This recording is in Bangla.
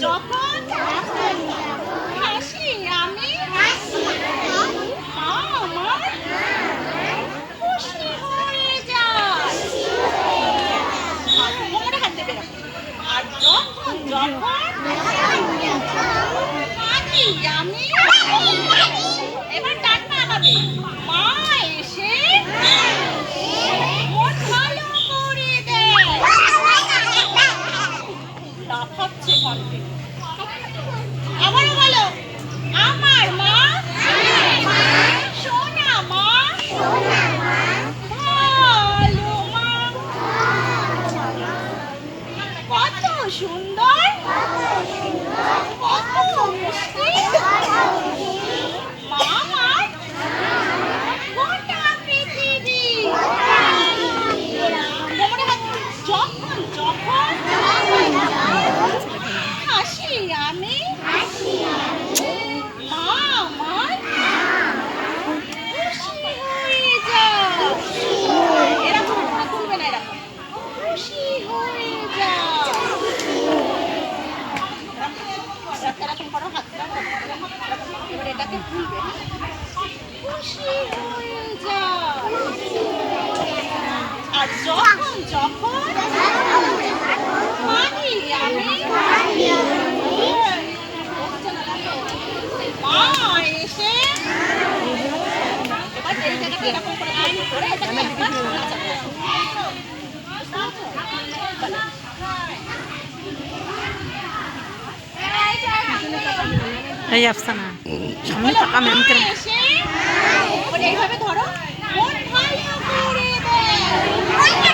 যখন হাসি আমি মা আমার খুশি হয়ে যায়। কোমরে হাত দেবে আর যখন কাঁদি আমি এবার ডাকনা আগাবে মা এসে মন ভালো করে দেয়। লাফাচ্ছে কণ্ঠে। আবারও বলো আমার মা সোনা মা ভালো মা কত সুন্দর কত মিষ্টি মা আমার গোটা পৃথিবী। যখন হাসি আমি মা আমার খুশি হয়ে যায়। এরকম তুলবে না, এরকম খুশি হয়ে যায়। এরকম করো হাত এবার এটাকে তুলবে খুশি হয়ে যায়। আর যখন কাঁদি আমি মা এসে এবার এই জায়গাটা এরকম করে এটাকে একবার নাচাবে। এই আফসানা সামনে টাকা ম্যামকে এসে এইভাবে ধরো মন ভালো করে দেয়।